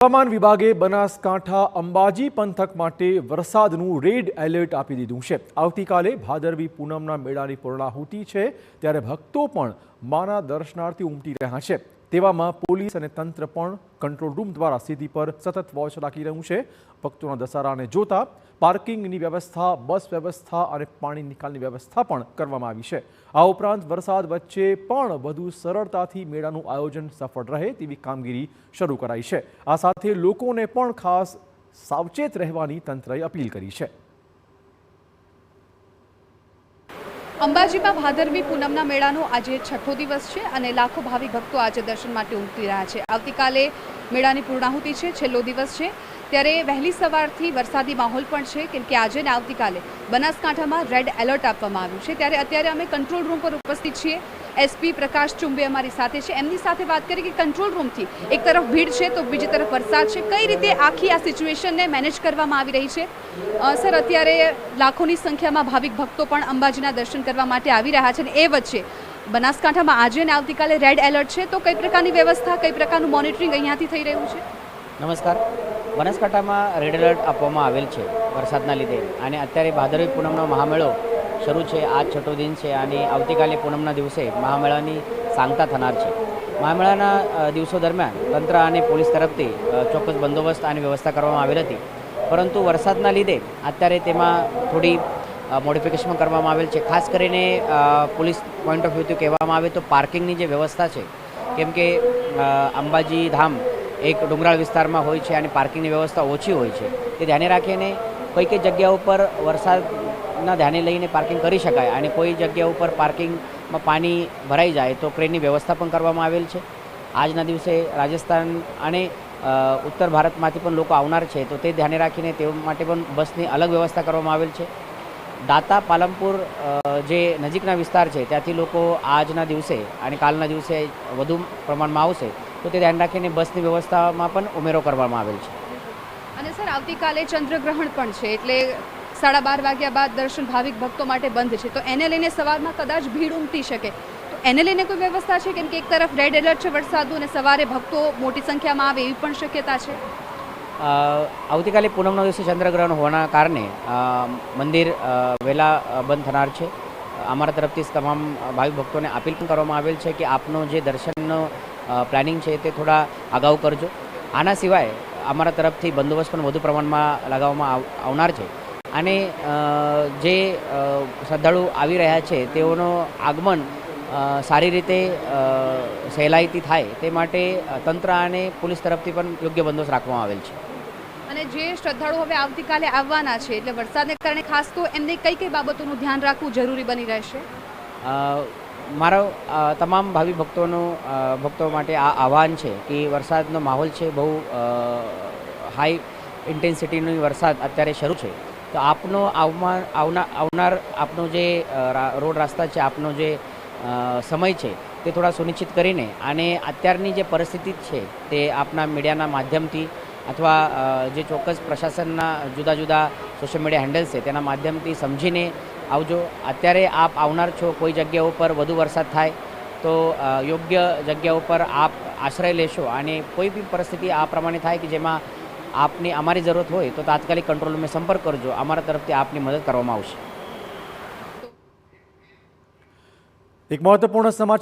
હવામાન વિભાગે બનાસકાંઠા અંબાજી પંથક માટે વરસાદનું રેડ એલર્ટ આપી દીધું છે। આવતીકાલે ભાદરવી પૂનમના મેળાની પૂર્ણાહુતિ છે, ત્યારે ભક્તો પણ માના દર્શનાર્થે ઉમટી રહ્યા છે। તેવામાં પોલીસ અને તંત્ર પણ કંટ્રોલ રૂમ દ્વારા સ્થિતિ પર સતત વોચ રાખી રહ્યું છે। ભક્તોના દશેરાને જોતા પાર્કિંગની વ્યવસ્થા, બસ વ્યવસ્થા અને પાણી નિકાલની વ્યવસ્થા પણ કરવામાં આવી છે। આ ઉપરાંત વરસાદ વચ્ચે પણ વધુ સરળતાથી મેળાનું આયોજન સફળ રહે તેવી કામગીરી શરૂ કરાઈ છે। આ સાથે લોકોને પણ ખાસ સાવચેત રહેવાની તંત્રએ અપીલ કરી છે। અંબાજીમાં ભાદરવી પૂનમના મેળાનો આજે છઠ્ઠો દિવસ છે અને લાખો ભાવિક ભક્તો આજે દર્શન માટે ઉમટી રહ્યા છે। આવતીકાલે મેળાની પૂર્ણાહુતિ છે, છેલ્લો દિવસ છે, ત્યારે વહેલી સવારથી વરસાદી માહોલ પણ છે, કેમ કે આજે ને આવતીકાલે બનાસકાંઠામાં રેડ એલર્ટ આપવામાં આવ્યું છે। ત્યારે અત્યારે અમે કંટ્રોલ રૂમ પર ઉપસ્થિત છીએ। એસપી પ્રકાશ ચુંબે અમારી સાથે છે। એમની સાથે વાત કરીએ કે કંટ્રોલ રૂમથી એક તરફ ભીડ છે તો બીજી તરફ વરસાદ છે, કઈ રીતે આખી આ સિચ્યુએશનને મેનેજ કરવામાં આવી રહી છે? સર, અત્યારે લાખોની સંખ્યામાં ભાવિક ભક્તો પણ અંબાજીના દર્શન કરવા માટે આવી રહ્યા છે અને એ વચ્ચે બનાસકાંઠામાં આજે અને આવતીકાલે રેડ એલર્ટ છે, તો કઈ પ્રકારની વ્યવસ્થા, કઈ પ્રકારનું મોનિટરિંગ અહીંયાથી થઈ રહ્યું છે? નમસ્કાર। બનાસકાંઠામાં રેડ એલર્ટ આપવામાં આવેલ છે વરસાદના લીધે, અને અત્યારે ભાદરવી પૂનમનો મહામેળો શરૂ છે। આજ છઠ્ઠો દિન છે અને આવતીકાલે પૂનમના દિવસે મહામેળાની સાંગતા થનાર છે। મહામેળાના દિવસો દરમિયાન તંત્ર અને પોલીસ તરફથી ચોક્કસ બંદોબસ્ત અને વ્યવસ્થા કરવામાં આવેલ હતી, પરંતુ વરસાદના લીધે અત્યારે તેમાં થોડી મોડિફિકેશન કરવામાં આવેલ છે। ખાસ કરીને પોલીસ પોઈન્ટ ઓફ વ્યૂથી કહેવામાં આવે તો પાર્કિંગની જે વ્યવસ્થા છે, કેમ કે અંબાજી ધામ એક ડુંગરાળ વિસ્તારમાં હોય છે અને પાર્કિંગની વ્યવસ્થા ઓછી હોય છે, તે ધ્યાને રાખીને કઈ કઈ જગ્યા ઉપર વરસાદના ધ્યાને લઈને પાર્કિંગ કરી શકાય અને કોઈ જગ્યા ઉપર પાર્કિંગમાં પાણી ભરાઈ જાય તો ક્રેનની વ્યવસ્થા પણ કરવામાં આવેલ છે। આજના દિવસે રાજસ્થાન અને ઉત્તર ભારતમાંથી પણ લોકો આવનાર છે, તો તે ધ્યાને રાખીને તેઓ માટે પણ બસની અલગ વ્યવસ્થા કરવામાં આવેલ છે। દાતા પાલનપુર જે નજીકના વિસ્તાર છે ત્યાંથી લોકો આજના દિવસે અને કાલના દિવસે વધુ પ્રમાણમાં આવશે, તો તે ધ્યાન રાખીને બસની વ્યવસ્થામાં પણ ઉમેરો કરવામાં આવેલ છે। અને સર, આવતીકાલે ચંદ્રગ્રહણ પણ છે, એટલે 12:30 વાગ્યા બાદ દર્શન ભાવિક ભક્તો માટે બંધ છે, તો એને લઈને સવારમાં કદાચ ભીડ ઉમટી શકે, તો એને લઈને કોઈ વ્યવસ્થા છે? કેમ કે એક તરફ રેડ એલર્ટ છે વરસાદનું અને સવારે ભક્તો મોટી સંખ્યામાં આવે એવી પણ શક્યતા છે। આવતીકાલે પૂનમના દિવસે ચંદ્રગ્રહણ હોવાના કારણે મંદિર વહેલા બંધ થનાર છે। અમારા તરફથી તમામ ભાવિક ભક્તોને અપીલ પણ કરવામાં આવેલ છે કે આપનો જે દર્શનનો પ્લાનિંગ છે તે થોડા અગાઉ કરજો। આના સિવાય અમારા તરફથી બંદોબસ્ત પણ વધુ પ્રમાણમાં લગાવવામાં આવનાર છે, અને જે શ્રદ્ધાળુ આવી રહ્યા છે તેઓનો આગમન સારી રીતે સહેલાઈથી થાય તે માટે તંત્ર અને પોલીસ તરફથી પણ યોગ્ય બંદોબસ્ત રાખવામાં આવેલ છે। અને જે શ્રદ્ધાળુ હવે આવતીકાલે આવવાના છે, એટલે વરસાદને કારણે ખાસ તો એમને કઈ કઈ બાબતોનું ધ્યાન રાખવું જરૂરી બની રહેશે? મારો તમામ ભાવિ ભક્તો માટે આ આહ્વાન છે કે વરસાદનો માહોલ છે, બહુ હાઈ ઇન્ટેન્સિટીનો વરસાદ અત્યારે શરૂ છે, તો આપનો આવનાર આપનો જે રોડ રસ્તા છે, આપનો જે સમય છે તે થોડા સુનિશ્ચિત કરીને, અને અત્યારની જે પરિસ્થિતિ છે તે આપના મીડિયાના માધ્યમથી અથવા જે ચોક્કસ પ્રશાસનના જુદા જુદા સોશિયલ મીડિયા હેન્ડલ્સ છે તેના માધ્યમથી સમજીને આવજો। અત્યારે આપ આવનાર છો, કોઈ જગ્યા ઉપર વધુ વરસાદ થાય તો યોગ્ય જગ્યા ઉપર આપ આશ્રય લેશો, અને કોઈ બી પરિસ્થિતિ આ પ્રમાણે થાય કે જેમાં આપની અમારી જરૂરત હોય તો તાત્કાલિક કંટ્રોલ રૂમે સંપર્ક કરજો। અમારા તરફથી આપની મદદ કરવામાં આવશે। એક મહત્વપૂર્ણ સમાચાર